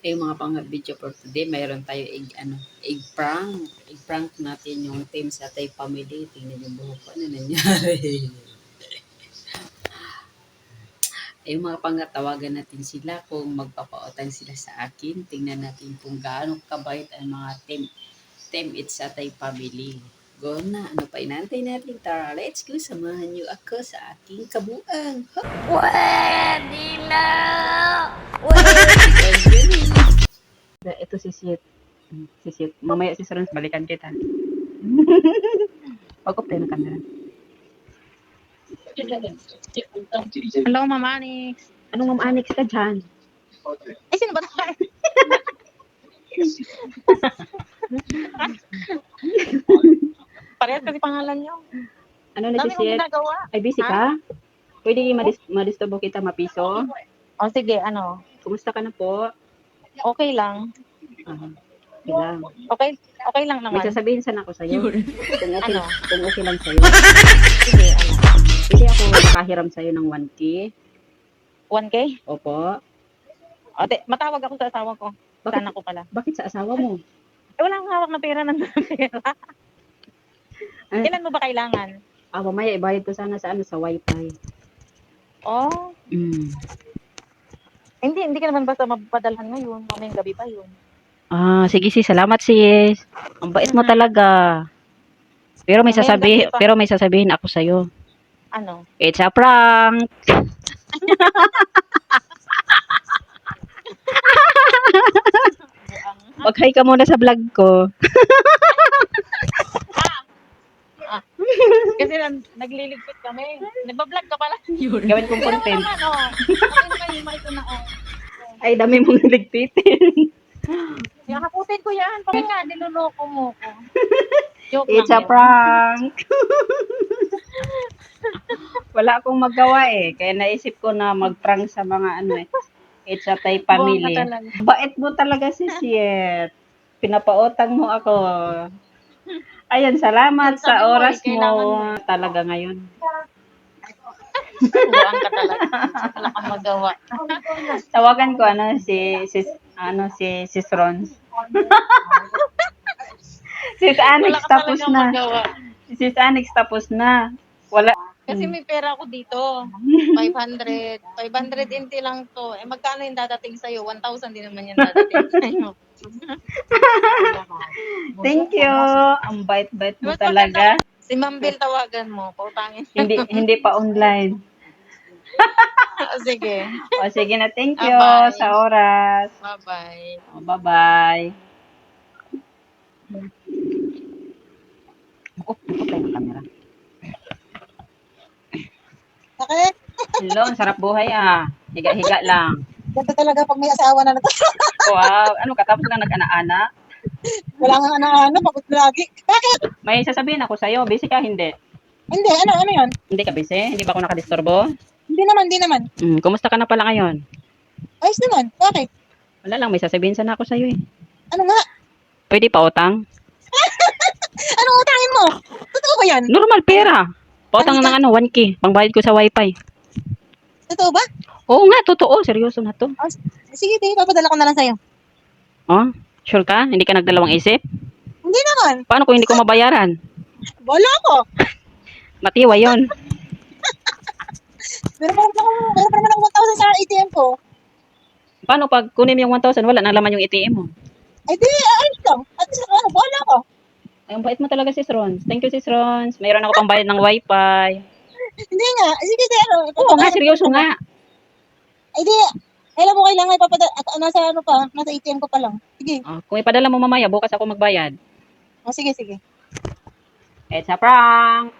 Yung mga pang-video for today, mayroon tayo egg prank. Egg prank natin yung team sa Tay Family. Tingnan yung buhok ko, ano nangyari. Yung mga pangatawagan natin sila kung magpapautang sila sa akin. Tingnan natin kung gaano kabait ang mga team It's sa Tay Family. Go na, ano pa inantay natin? Tara, let's go. Samahan niyo ako sa aking kabuang. Pwede na! Ito si Siyet. Si Siyet. Mamaya si Sarans, balikan kita. Pag-up tayo ng camera. Hello, Ma'am Anix. Anong Ma'am Anix ka dyan? Ay, sino ba tayo? Parehas kasi pangalan niyo. Ano na si Dami kong Siyet? ginagawa. Ay, busy ka? Pwede madisturbo kita, mapiso? O sige, ano? Kumusta ka na po? Okay lang. Bilang. Okay lang May naman. sasabihin sana ako sa'yo. Kung okay, Ano? kung okay lang sa'yo. Sige, ano? Pwede ako nakahiram sa'yo ng 1K. 1K? Opo. O, matawag ako sa asawa ko. Sana ko pala. Bakit sa asawa mo? Eh, wala akong hawak na pera ng pera. Kailan mo ba kailangan? Mamaya ibayad ko sana sa wifi. Oh, hindi ka naman basta mapadalhan ngayon. Mamayang gabi pa yun. Sige sis, salamat sis. Ang bait mo talaga. Pero may sasabihin ako sa'yo. Ano? It's a prank. Mag-hi ka muna sa vlog ko. Kasi nagliligpit kami. Nagbablog ka pala. Gawin kong content. Ano? Ano kayo ito na Ay, dami mong niligpitin. Hakutin ko yan. Bakit nga, niloloko mo ko. Joke It's a lang prank. Wala akong magawa eh. Kaya naisip ko na mag-prank sa mga It's a Tay Family. Bait mo talaga si Siet. Pinapautang mo ako. Ayun, salamat sa oras mo. Talaga ngayon. Buang ka talaga. Wala kang magawa. Tawagan ko si Rons. Sis Anix Wala ka tapos talagang na. magawa. Sis Anix tapos na. Wala. Kasi may pera ako dito. 500. 500 NT lang to. Eh, magkano yung dadating sa'yo? 1,000 din naman yung dadating sa'yo. Thank you. Ang bait-bait mo talaga. Si Ma'am Bel tawagan mo. Pautangin. Hindi pa online. Sige. O sige na, thank you Bye-bye. sa oras. Bye-bye. Bye-bye. Tayo ng camera. Bakit? Hello, ang sarap buhay ah. Higa-higa lang. Ganda talaga pag may asawa na Wow, katapos lang nag-ana-ana? wala nga ano, pagod lagi. Bakit? May sasabihin ako sa'yo, busy ka, hindi? Hindi, ano yun? Hindi ka busy? Hindi ba ako nakadisturbo? Hindi naman. Kumusta ka na pala ngayon? Ayos naman. Bakit? Wala lang, may sasabihin sana ako sa'yo eh. Ano nga? Pwede pa utang? Anong utangin mo? Totoo ba yan? Normal pera. Pautang ng 1K. Pangbayad ko sa wifi. Totoo ba? Oo nga, totoo. Seryoso na to. Oh, sige, papadala ko na lang sa'yo. Oh, sure ka? Hindi ka nagdalawang isip? Hindi naman. Paano kung hindi ko mabayaran? Wala ko. Matiwa yon. Meron pa naman ako 1,000 sa ATM ko. Paano pag kunin mo yung 1,000, wala nang laman yung ATM mo? Ay, di, ayos lang. At least, wala ko. Ay, ang bait mo talaga, Sis Rons. Thank you, Sis Rons. Mayroon ako pang bayad ng wifi. Hindi nga. Sige, Oo nga, seryoso nga. Ay, di. Alam mo, kailangan nasa nasa ATM ko pa lang. Sige. Kung ipadala mo mamaya, bukas ako magbayad. Sige. It's a prank!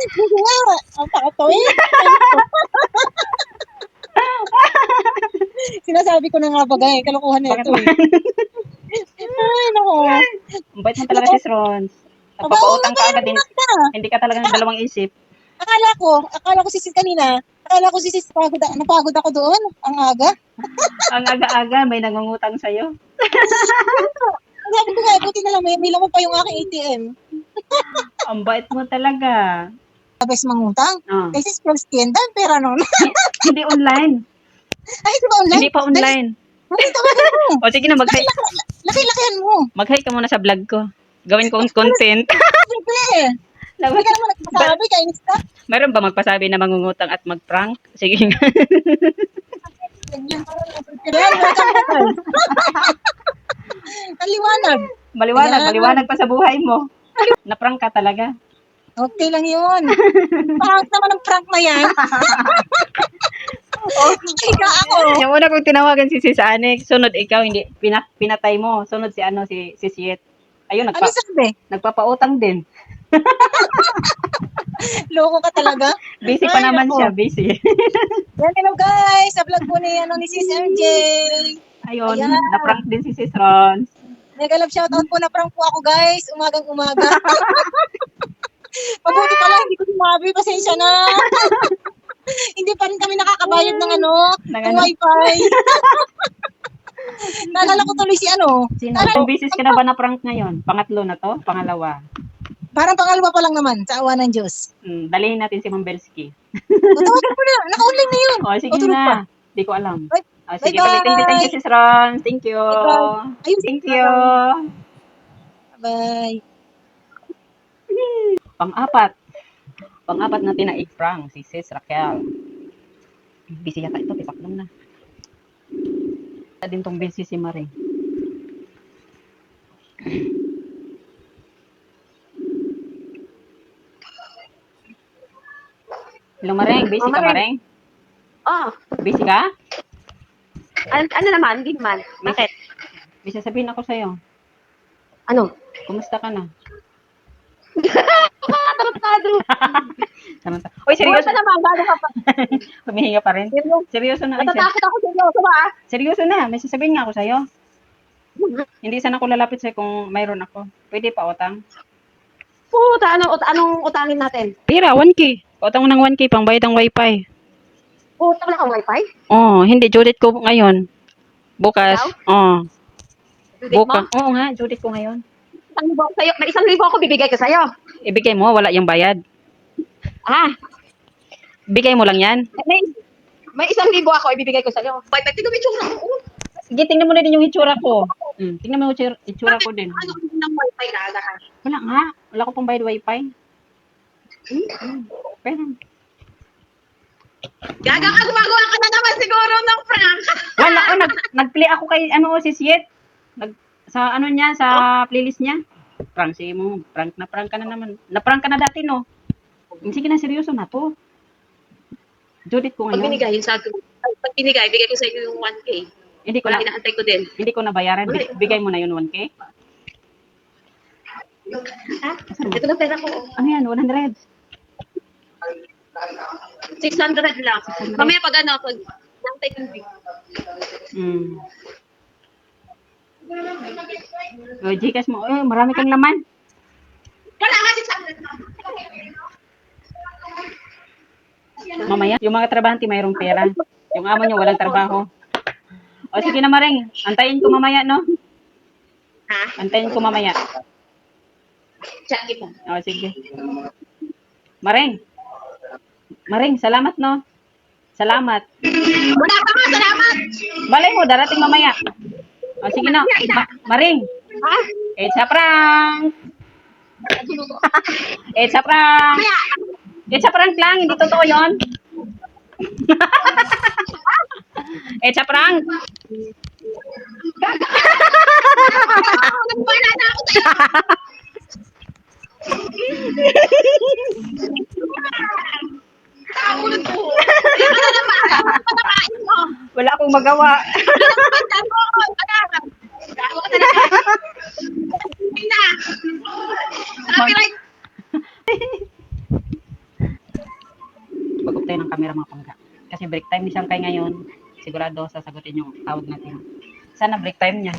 Sige nga. Ang pakatoy. Sinasabi ko na nga bagay. Kalokohan na ito. Ay, nako. Ang bait mo talaga, Sis Rons. Nagpapautang ka agad. Hindi ka talaga nagdalawang isip. Akala ko si sis kanina. Akala ko si sis napagod ako doon. Ang aga. Ang aga-aga, may nangungutang sa'yo. Sabi ko nga, buti na lang, may laman pa yung aking ATM. Ang bait mo talaga. Sabes mangutang. Oh. Kasi first tienda, pera nun. Hindi online. Ay, di ba online? Hindi pa online. Dali, tawagan mo. O sige na, mag-hi. Laki-lakihan mo. Mag-hi ka muna sa vlog ko. Gawin kong content. Sige. Hindi ka naman nagpasabi, kainis ka. Mayroon ba magpasabi na mangungutang at mag-prank? Sige nga. Yan, welcome na tayo. Ang liwanag. Maliwanag, Ayan. maliwanag pa sa buhay mo. Na-prank ka talaga. Okay lang yun. Prank naman ang prank na yan. Kika ako. Yung una kong tinawagan si Sis Anik, sunod ikaw, hindi, pinatay mo. Sunod si ano, si Yet. Ayun, Ano sabi? nagpapautang din. Loko ka talaga. Busy pa Ay, naman nako. siya, busy. Yan, hello guys. Sa vlog po ni, ni Sis MJ. Ayun, Ayan. na-prank din si Sis Ron. Mega love shoutout po na prank po ako guys. Umagang-umaga. Mabuti pala, hindi ko sinabi. Pasensya na. Hindi pa rin kami nakakabayad ng Ng ng ano? wifi. Naalala ko tuloy si Sino? Ilang beses ka na ba na-prank ngayon? Pangatlo na to? Pangalawa? Parang pangalawa pa lang naman, sa awa ng Diyos. Dalhin natin si Ma'am Belsky. Tawagan mo na, naka-online na yun. O, sige tulog pa. na. Hindi ko alam. Bye. O, sige, Bye-bye. thank you, Sis Ron. Thank you. Bye-bye. Ayun, Thank you. bye. Pang-apat. Pang-apat na tinaig-prank, si Sis Raquel. Busy yata ito, tipaklong na. Din tong busy si Marie. Hello, Mareng. Busy ka, Mareng? Oh, Busy ka? ano naman? Hindi naman. Bakit? May sasabihin ako sa'yo. Ano? Kumusta ka na? Tarantado. Samantha. Uy, seryoso Seryoso naman, bago ka pa. Humihinga pa rin. Seryoso na. Natatakot ako sa iyo. Diba? Seryoso na. May sasabihin nga ako sa'yo. Hindi sana ako lalapit sa'yo kung mayroon ako. Pwede pa utang? Puta, anong utangin natin? Pira, 1K. Utang mo ng 1K pang bayad ng wifi. Puta, wala kang wifi? Oh, hindi. Judith ko ngayon. Bukas. Oh. Dudit mo? Bukas. Oo nga, Judith ko ngayon. 1,000 ako sa'yo. May 1,000 ako bibigay ko sa'yo. Ibigay mo, wala yung bayad. Ah, Bigay mo lang yan. may 1,000 ako ibibigay ko sa'yo. Wifi, tignan mo yung tsura ko. Sige, tingnan mo na din yung hitsura ko. Tingnan mo yung hitsura ko din. Ano ng wifi na lahat? Wala nga. Wala ko pang bayad wifi. Pero, Gaga ka, gumagawa ka na naman siguro ng prank. wala ko. Nag-play ako kay, si Siet. Sa niya, sa playlist niya. Prank si mo. Prank ka na naman. Na-prank ka na dati, no? Sige na, seryoso na to. Judith ko Pag ngayon. binigay, yung sabi ko, pag binigay, bigay ko sa'yo yung 1K. Hindi ko Wala, na, inaantay ko din. hindi ko na bayaran. Bigay mo na yun 1K. Ha? Ito na pera ko. Ano yan? 100. 600 lang. Mamaya pag pag inaantay ko yung O, Gcash mo. Marami kang laman. wala nga 600 lang. Mamaya, yung mga trabahante mayroong pera. Yung amo nyo walang trabaho. O, sige na, Maring. Antayin ko mamaya, no? Ha? Antayin ko mamaya. Chat kita. O, sige. Maring. Maring, salamat, no? Salamat. Wala pa nga, salamat. Balay mo, darating mamaya. O, sige na. Maring. Ha? It's a prank. It's a prank. It's a prank lang. Hindi totoo yun. It's a prank. Wala na ako sa'yo. Takulot ko. Kaya ka na naman. Patakain mo. Wala akong magawa. Pinagpagdan mo. Anak. Gago ka talaga. Hindi na. Copyright. Pag-up tayo ng camera mga pangga. Kasi break time ni Sangkay ngayon. Sigurado sasagutin yung tawag natin. Sana break time niya.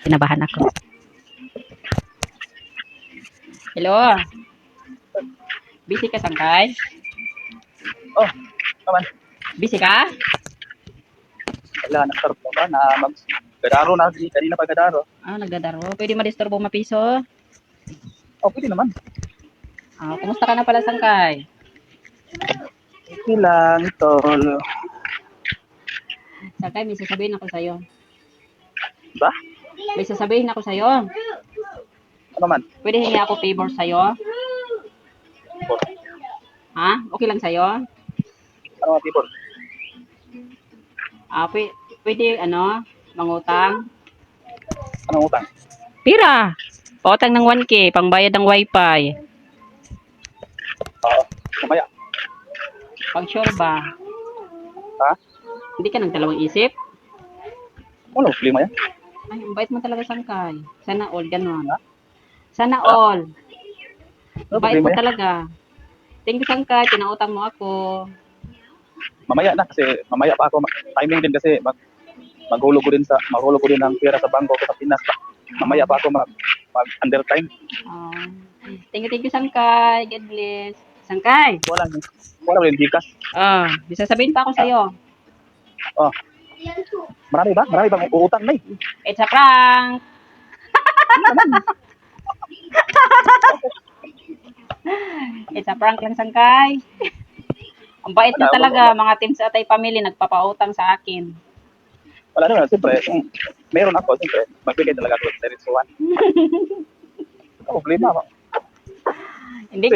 Kinabahan ako. Hello. Busy ka, Sangkay? Oh, naman. Busy ka? Wala, nagtarap na ba na gadaro na kanina pa gadaro. Nagdadaro. Pwede madisturbo mapiso? Oh, pwede naman. Kumusta ka na pala, Sangkay? Okay lang, ito. Sangkay, may sasabihin ako sa'yo. Ba? May sasabihin ako sa'yo. Ano man? Pwede hingi ako favor sa'yo? Ha? Okay lang sa'yo? Ano mga people? Pwede, mangutang? Anong utang? Pira! Pautang ng 1K, pangbayad ng wifi. Oo. Mamaya. Pag sure ba? Ha? Hindi ka nagdalawang isip? Ano problema yan? Ay, ang bait mo talaga, Sangkay. Sana all, ganon. Sana all. Ano Bait mo problema yan? talaga. Thank you, Sangkay. Pinautang mo ako. Mamaya na kasi mamaya pa ako timing din kasi maghulog ko din ng pera sa bangko ko sa Pinas pa. Mamaya pa ako mag undertime. Ah, thank you, Sangkay. God bless. Sangkay. Wala rin gikas. May sasabihin pa ako sa'yo. Oh. Marami ba? Marami bang uutang na eh? It's a prank. It's a prank lang, Sangkay. Ang bait mo talaga, mga team sa Atay Family, nagpapautang sa akin. Wala naman, siyempre, kung meron ako, siyempre, magbigay talaga ako sa diretsuhan. Ano problema ba? Hindi,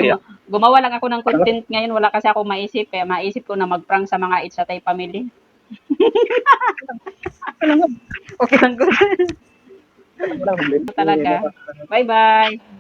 gumawa lang ako ng content ngayon. Wala kasi ako maisip. Kaya maisip ko na mag-prank sa mga It's a Atay Family. Okay lang, good. Wala problema. Talaga. Bye-bye.